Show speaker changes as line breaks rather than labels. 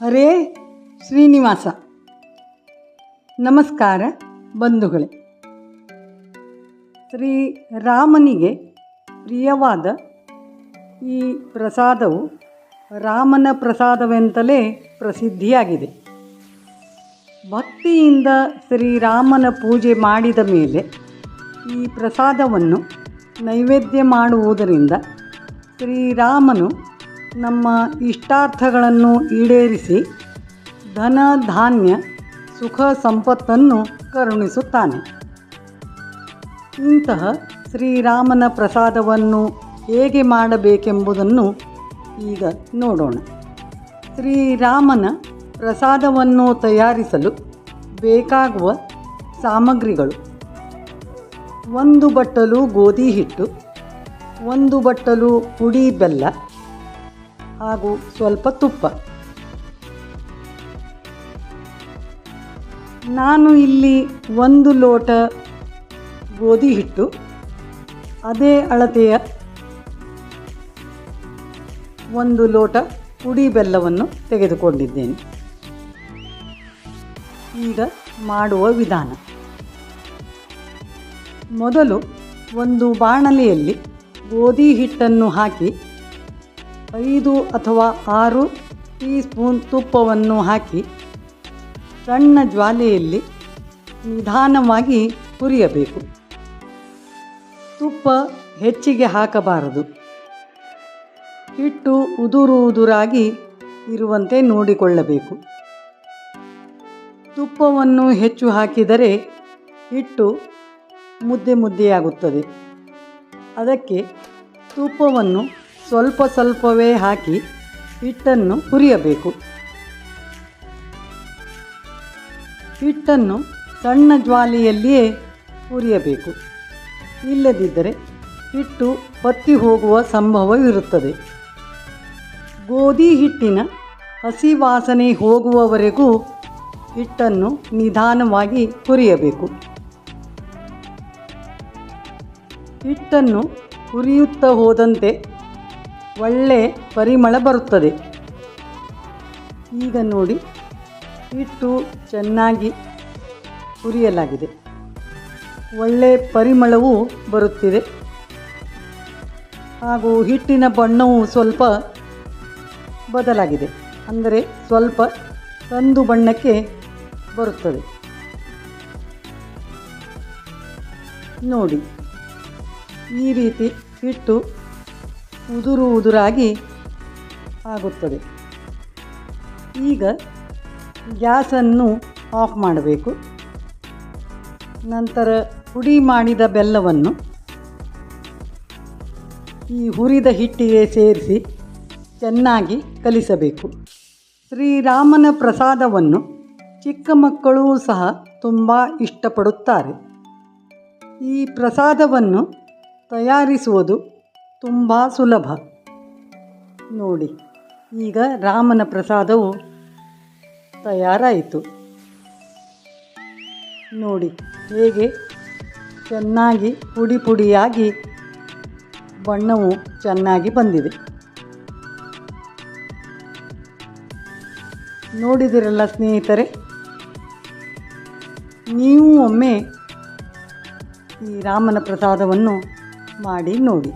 ಹರೇ ಶ್ರೀನಿವಾಸ. ನಮಸ್ಕಾರ ಬಂಧುಗಳೇ. ಶ್ರೀರಾಮನಿಗೆ ಪ್ರಿಯವಾದ ಈ ಪ್ರಸಾದವು ರಾಮನ ಪ್ರಸಾದವೆಂತಲೇ ಪ್ರಸಿದ್ಧಿಯಾಗಿದೆ. ಭಕ್ತಿಯಿಂದ ಶ್ರೀರಾಮನ ಪೂಜೆ ಮಾಡಿದ ಮೇಲೆ ಈ ಪ್ರಸಾದವನ್ನು ನೈವೇದ್ಯ ಮಾಡುವುದರಿಂದ ಶ್ರೀರಾಮನು ನಮ್ಮ ಇಷ್ಟಾರ್ಥಗಳನ್ನು ಈಡೇರಿಸಿ ಧನ ಧಾನ್ಯ ಸುಖ ಸಂಪತ್ತನ್ನು ಕರುಣಿಸುತ್ತಾನೆ. ಇಂತಹ ಶ್ರೀರಾಮನ ಪ್ರಸಾದವನ್ನು ಹೇಗೆ ಮಾಡಬೇಕೆಂಬುದನ್ನು ಈಗ ನೋಡೋಣ. ಶ್ರೀರಾಮನ ಪ್ರಸಾದವನ್ನು ತಯಾರಿಸಲು ಬೇಕಾಗುವ ಸಾಮಗ್ರಿಗಳು: 1 ಬಟ್ಟಲು ಗೋಧಿ ಹಿಟ್ಟು, 1 ಬಟ್ಟಲು ಪುಡಿ ಬೆಲ್ಲ ಹಾಗೂ ಸ್ವಲ್ಪ ತುಪ್ಪ. ನಾನು ಇಲ್ಲಿ 1 ಲೋಟ ಗೋಧಿ ಹಿಟ್ಟು, ಅದೇ ಅಳತೆಯ 1 ಲೋಟ ಪುಡಿ ಬೆಲ್ಲವನ್ನು ತೆಗೆದುಕೊಂಡಿದ್ದೇನೆ. ಈಗ ಮಾಡುವ ವಿಧಾನ: ಮೊದಲು ಒಂದು ಬಾಣಲೆಯಲ್ಲಿ ಗೋಧಿ ಹಿಟ್ಟನ್ನು ಹಾಕಿ 5 ಅಥವಾ 6 ಟೀ ಸ್ಪೂನ್ ತುಪ್ಪವನ್ನು ಹಾಕಿ ಸಣ್ಣ ಜ್ವಾಲೆಯಲ್ಲಿ ನಿಧಾನವಾಗಿ ಹುರಿಯಬೇಕು. ತುಪ್ಪ ಹೆಚ್ಚಿಗೆ ಹಾಕಬಾರದು. ಹಿಟ್ಟು ಉದುರಾಗಿ ಇರುವಂತೆ ನೋಡಿಕೊಳ್ಳಬೇಕು. ತುಪ್ಪವನ್ನು ಹೆಚ್ಚು ಹಾಕಿದರೆ ಹಿಟ್ಟು ಮುದ್ದೆಯಾಗುತ್ತದೆ. ಅದಕ್ಕೆ ತುಪ್ಪವನ್ನು ಸ್ವಲ್ಪವೇ ಹಾಕಿ ಹಿಟ್ಟನ್ನು ಹುರಿಯಬೇಕು. ಹಿಟ್ಟನ್ನು ಸಣ್ಣ ಜ್ವಾಲೆಯಲ್ಲಿಯೇ ಹುರಿಯಬೇಕು. ಇಲ್ಲದಿದ್ದರೆ ಹಿಟ್ಟು ಬತ್ತಿ ಹೋಗುವ ಸಂಭವವಿರುತ್ತದೆ. ಗೋಧಿ ಹಿಟ್ಟಿನ ಹಸಿ ವಾಸನೆ ಹೋಗುವವರೆಗೂ ಹಿಟ್ಟನ್ನು ನಿಧಾನವಾಗಿ ಹುರಿಯಬೇಕು. ಹಿಟ್ಟನ್ನು ಹುರಿಯುತ್ತಾ ಹೋದಂತೆ ಒಳ್ಳೆ ಪರಿಮಳ ಬರುತ್ತದೆ. ಈಗ ನೋಡಿ, ಹಿಟ್ಟು ಚೆನ್ನಾಗಿ ಹುರಿಯಲಾಗಿದೆ. ಒಳ್ಳೆ ಪರಿಮಳವೂ ಬರುತ್ತಿದೆ. ಹಾಗೂ ಹಿಟ್ಟಿನ ಬಣ್ಣವು ಸ್ವಲ್ಪ ಬದಲಾಗಿದೆ. ಅಂದರೆ ಸ್ವಲ್ಪ ಕಂದು ಬಣ್ಣಕ್ಕೆ ಬರುತ್ತದೆ. ನೋಡಿ, ಈ ರೀತಿ ಹಿಟ್ಟು ಉದುರಾಗಿ ಆಗುತ್ತದೆ. ಈಗ ಗ್ಯಾಸನ್ನು ಆಫ್ ಮಾಡಬೇಕು. ನಂತರ ಪುಡಿ ಮಾಡಿದ ಬೆಲ್ಲವನ್ನು ಈ ಹುರಿದ ಹಿಟ್ಟಿಗೆ ಸೇರಿಸಿ ಚೆನ್ನಾಗಿ ಕಲಿಸಬೇಕು. ಶ್ರೀರಾಮನ ಪ್ರಸಾದವನ್ನು ಚಿಕ್ಕ ಮಕ್ಕಳೂ ಸಹ ತುಂಬ ಇಷ್ಟಪಡುತ್ತಾರೆ. ಈ ಪ್ರಸಾದವನ್ನು ತಯಾರಿಸುವುದು ತುಂಬ ಸುಲಭ. ನೋಡಿ, ಈಗ ರಾಮನ ಪ್ರಸಾದವು ತಯಾರಾಯಿತು. ನೋಡಿ ಹೇಗೆ ಚೆನ್ನಾಗಿ ಪುಡಿಯಾಗಿ ಬಣ್ಣವು ಚೆನ್ನಾಗಿ ಬಂದಿದೆ. ನೋಡಿದಿರಲ್ಲ ಸ್ನೇಹಿತರೆ, ನೀವು ಒಮ್ಮೆ ಈ ರಾಮನ ಪ್ರಸಾದವನ್ನು ಮಾಡಿ ನೋಡಿ.